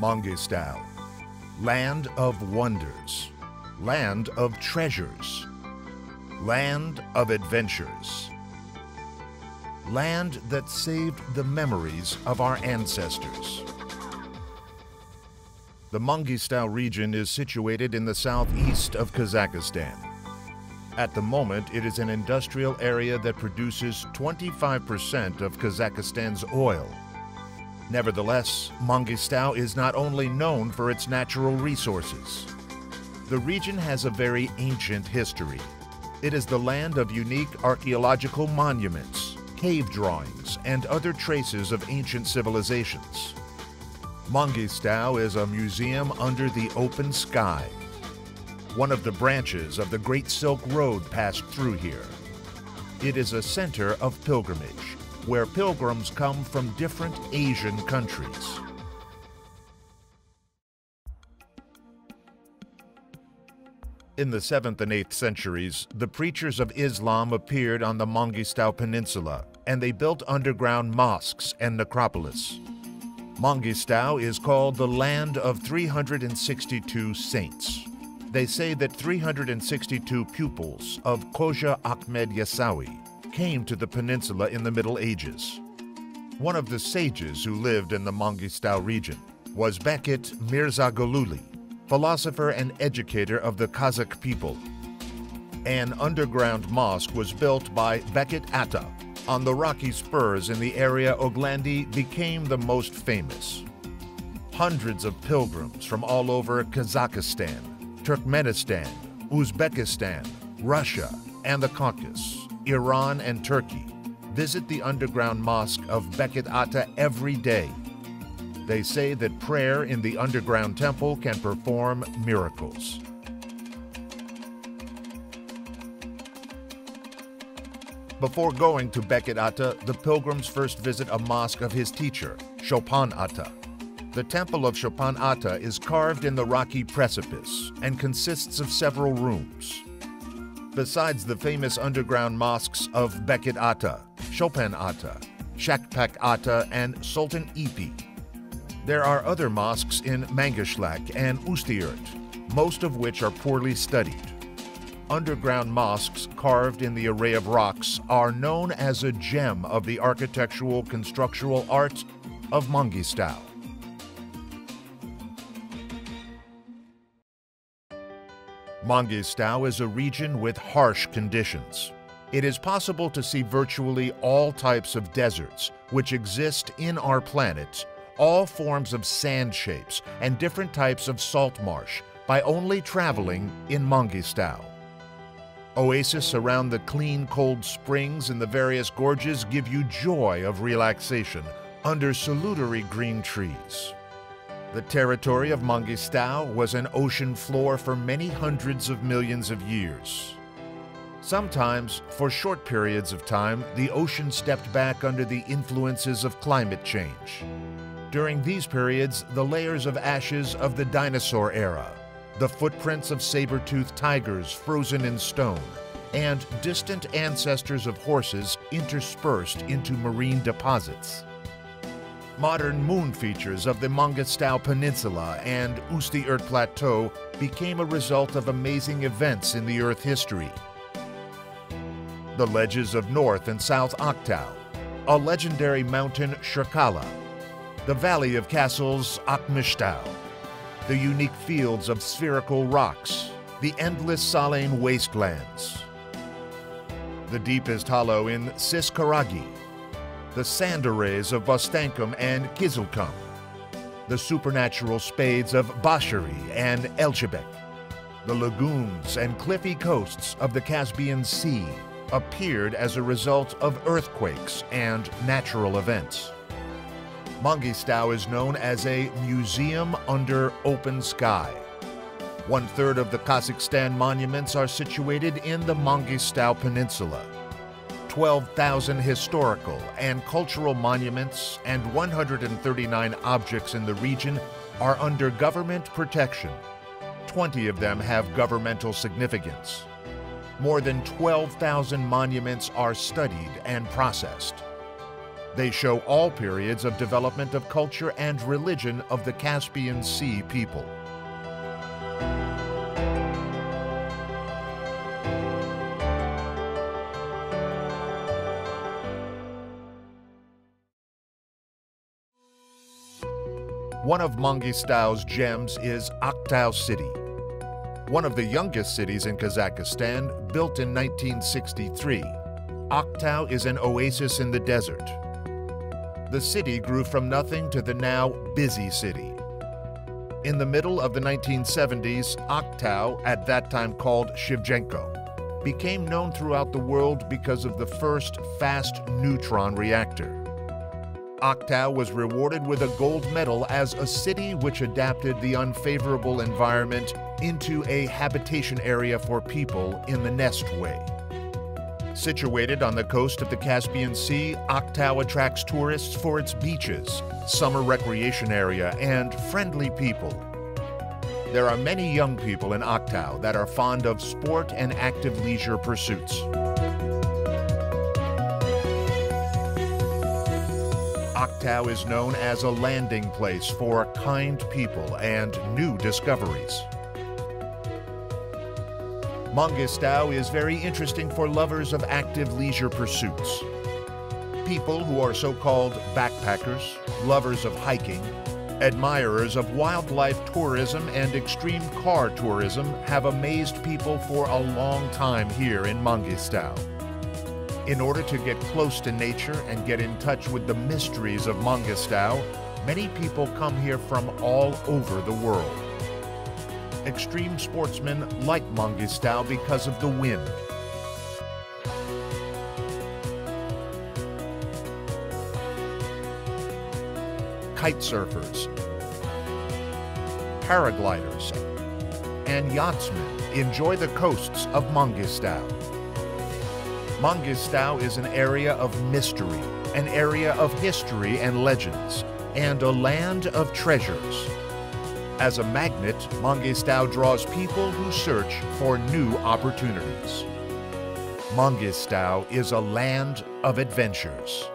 Mangystau, land of wonders, land of treasures, land of adventures, land that saved the memories of our ancestors. The Mangystau region is situated in the southeast of Kazakhstan. At the moment, it is an industrial area that produces 25% of Kazakhstan's oil. Nevertheless, Mangystau is not only known for its natural resources. The region has a very ancient history. It is the land of unique archaeological monuments, cave drawings, and other traces of ancient civilizations. Mangystau is a museum under the open sky. One of the branches of the Great Silk Road passed through here. It is a center of pilgrimage, where pilgrims come from different Asian countries. In the 7th and 8th centuries, the preachers of Islam appeared on the Mangystau Peninsula, and they built underground mosques and necropolis. Mangystau is called the land of 362 saints. They say that 362 pupils of Khoja Ahmed Yasawi came to the peninsula in the Middle Ages. One of the sages who lived in the Mangystau region was Bekit Mirza Goluli, philosopher and educator of the Kazakh people. An underground mosque was built by Bekit Ata on the rocky spurs in the area Oglandi became the most famous. Hundreds of pilgrims from all over Kazakhstan, Turkmenistan, Uzbekistan, Russia, and the Caucasus, Iran, and Turkey visit the underground mosque of Bekit Ata every day. They say that prayer in the underground temple can perform miracles. Before going to Bekit Ata, the pilgrims first visit a mosque of his teacher, Chopin Ata. The temple of Chopin Ata is carved in the rocky precipice and consists of several rooms. Besides the famous underground mosques of Bekit Ata, Chopin Ata, Shakpak Ata, and Sultan Ipi, there are other mosques in Mangystau and Ustyurt, most of which are poorly studied. Underground mosques carved in the array of rocks are known as a gem of the architectural constructural art of Mangystau. Mangystau is a region with harsh conditions. It is possible to see virtually all types of deserts which exist in our planet, all forms of sand shapes, and different types of salt marsh by only traveling in Mangystau. Oases around the clean, cold springs in the various gorges give you joy of relaxation under salutary green trees. The territory of Mangystau was an ocean floor for many hundreds of millions of years. Sometimes, for short periods of time, the ocean stepped back under the influences of climate change. During these periods, the layers of ashes of the dinosaur era, the footprints of saber-toothed tigers frozen in stone, and distant ancestors of horses interspersed into marine deposits. Modern moon features of the Mangystau Peninsula and Ustyurt Plateau became a result of amazing events in the Earth history. The ledges of North and South Aktau, a legendary mountain Shirkala, the valley of castles Mangystau, the unique fields of spherical rocks, the endless saline wastelands, the deepest hollow in Siskaragi, the sand arrays of Bostankum and Kizilkum, the supernatural spades of Bashiri and Elchebek, the lagoons and cliffy coasts of the Caspian Sea appeared as a result of earthquakes and natural events. Mangystau is known as a museum under open sky. 1/3 of the Kazakhstan monuments are situated in the Mangystau Peninsula. 12,000 historical and cultural monuments and 139 objects in the region are under government protection. 20 of them have governmental significance. More than 12,000 monuments are studied and processed. They show all periods of development of culture and religion of the Caspian Sea people. One of Mangystau's gems is Aktau City. One of the youngest cities in Kazakhstan, built in 1963. Aktau is an oasis in the desert. The city grew from nothing to the now busy city. In the middle of the 1970s, Aktau, at that time called Shevchenko, became known throughout the world because of the first fast neutron reactor. Aktau was rewarded with a gold medal as a city which adapted the unfavorable environment into a habitation area for people in the nest way. Situated on the coast of the Caspian Sea, Aktau attracts tourists for its beaches, summer recreation area, and friendly people. There are many young people in Aktau that are fond of sport and active leisure pursuits. Aktau is known as a landing place for kind people and new discoveries. Mangystau is very interesting for lovers of active leisure pursuits. People who are so-called backpackers, lovers of hiking, admirers of wildlife tourism and extreme car tourism have amazed people for a long time here in Mangystau. In order to get close to nature and get in touch with the mysteries of Mangystau, many people come here from all over the world. Extreme sportsmen like Mangystau because of the wind. Kite surfers, paragliders, and yachtsmen enjoy the coasts of Mangystau. Mangystau is an area of mystery, an area of history and legends, and a land of treasures. As a magnet, Mangystau draws people who search for new opportunities. Mangystau is a land of adventures.